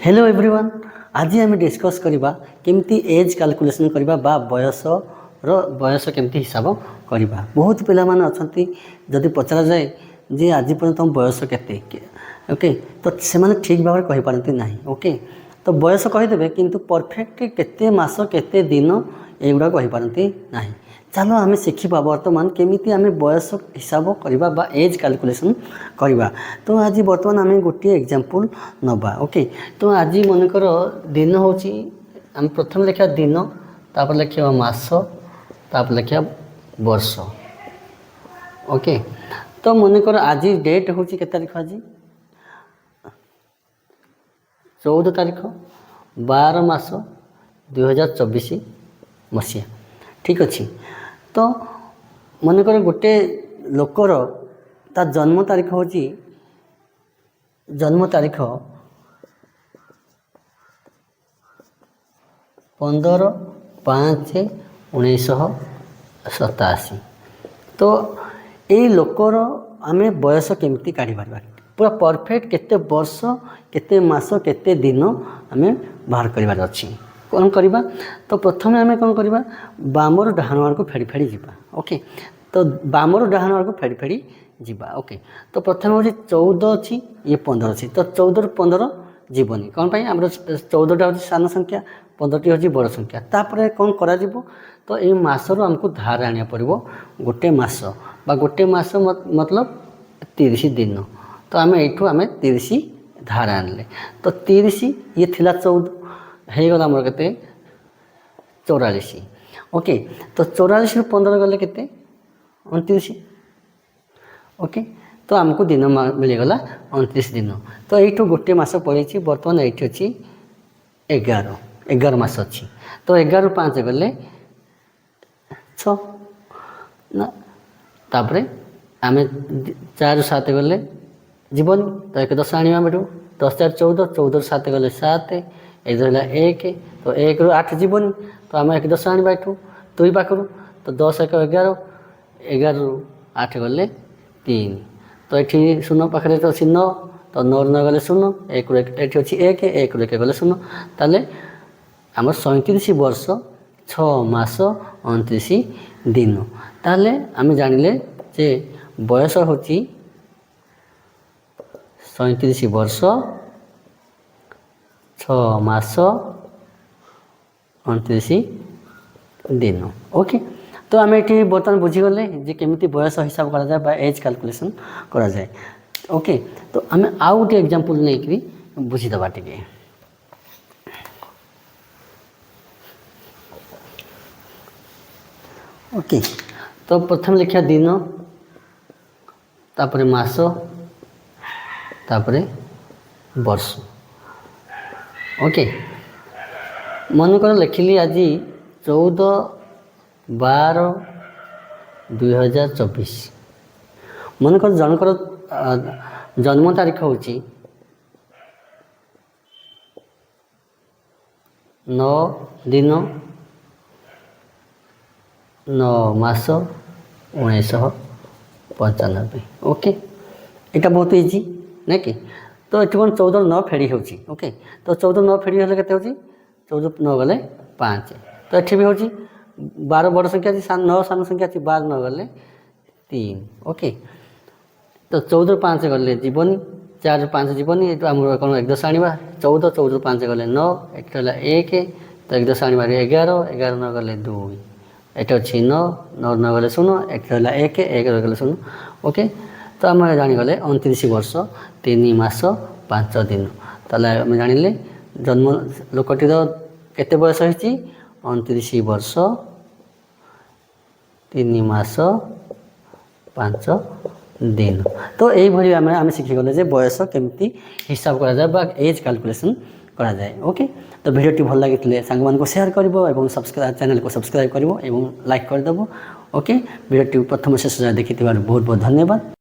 Hello everyone. आज आम discuss करवा केमती एज कैलकुलेशन करवा बा बयस केमती हिसाब करवा। बहुत पिला माने अछंती जदि पचरा जाए जे आज पर्यंत तुम बयस केते ओके तो से माने ठीक भाव कहि पारंती नाही। ओके तो बयस कहीदेवे किंतु परफेक्ट केते मास केते दिन एगुड़ा कहि पारंती नाही। चलो आम शिखा बर्तमान केमिति आम बयस हिसाब करवा बा एज कैलकुलेशन करवा। तो आज बर्तमान आम गोटे एग्जांपल नबा। ओके तो आज मनकर दिन हूँ आम प्रथम लिखा दिन तापर लिखा मास तापर लिखा वर्ष। ओके तो मनकर आज डेट हूँ के तारीख आज 14 तारीख 12 मास 2024 मसीहा। ठीक अच्छे तो मनकर गोटे लोकर ता जन्म तारीख हूँ जन्म तारीख 15/5/1987। तो यही लोकर आम बयस केमती काढ़ी पार पूरा परफेक्ट केते वर्ष केते मास केते दिन आम बाहर करार अच्छी कौन करवा। तो प्रथम आम कौन करवा बामर डाहाण आड़ को फेड़ी फेड़ी जावा। ओके तो बामर डाहाण आड़ को फेड़ी फेड़ी जावा। ओके तो प्रथम हूँ 14 अच्छी ये 15 अच्छी तो 14 ରୁ 15 जीवनी कौन पाई आम 14टा हूँ सान संख्या 15टी हूँ बड़ संख्या। तापर कौन करा तो ये मासर आमको धार आने पड़ो गोटे मास बा गोटे मास मतलब 30 दिन। तो आम यू आम 30 धार आनले तो 30 ये थिला 14 होगला मोर के 44। ओके तो 44 ରୁ 15 गले के 29। ओके तो आमको दिन मिलगला 29 दिन। तो यू गोटे मास पड़ी बर्तमान ये अच्छी 11 मास अच्छी तो 11 ରୁ 5 गले 6 ना तापर आम 4 ରୁ 7 गले जीवन तो 1 10 आने बेटू 10 4 14 14 ରୁ 7 गले 7 एक रहा 1 तो 1 ରୁ 8 जीवन तो आम 1 10 आने एठू 2 पाखु तो 10 1 11 11 ରୁ 8 गले 3 तो ये शून्य पाखे तो अच्छी 9 तो 9 ରୁ 9 गले 0 1 ରୁ 1 अच्छी 1 1 ରୁ 1 गले 0 ताले आम 37 वर्ष 6 मास 29 दिन। ताले आम जानिले जे बयस हूँ 37 वर्ष 6 मास 29 दिन। ओके तो आम ये बर्तमान बुझीगले जे केमिति बयस हिसाब करा जाए बा एज कैलकुलेशन करा जाए। ओके तो आम आउ गोटे एग्जांपल नहीं बुझीदबा टिके। ओके तो प्रथम लिखा दिन तापरे मास तापरे वर्ष। ओके मनकर लिखिली आज 14/12/2024 मनकर जनकर जन्म तारीख हूँ 9 दिन 9 मास 1995। ओके यहाँ बहुत इजी ना कि तो ये कौन 14 ରୁ 9 फेड़ी हो। ओके तो 14 ରୁ 9 फेड़ी हेल्ले के 14 ରୁ 9 गले 5 तो ये भी हूँ 12 बड़ संख्या अच्छी 9 सान संख्या अच्छी 12 ରୁ 9 गले 3। ओके तो 14 ରୁ 5 गले जीवनी 4 ରୁ 5 जीवनी ये आम कौन 1 10 आने 14 14 ରୁ 5 गले 9 ये रहा 1 तो 1 10 आने 11 11 ରୁ 9 गले 2 ये अच्छी 9 9 ରୁ 9 गले 0 एक रहा 1 1 गले 0। ओके तो आम जानीगले 29 वर्ष 3 मास 5 दिन। ताले आम जानिले जन्म लोकटीर केते बयस होइछि 29 वर्ष 3 मास 5 दिन। तो यही आम शिखीगले जे बयस केमती हिसाब करा जाए बा एज कैलकुलेशन करा जाए। ओके तो वीडियो भल लगी सांग मान को शेयर करिवो सब्सक्राइब चैनल को सब्सक्राइब करिवो लाइक करदेव। ओके वीडियो प्रथम शेष देखि बहुत बहुत धन्यवाद।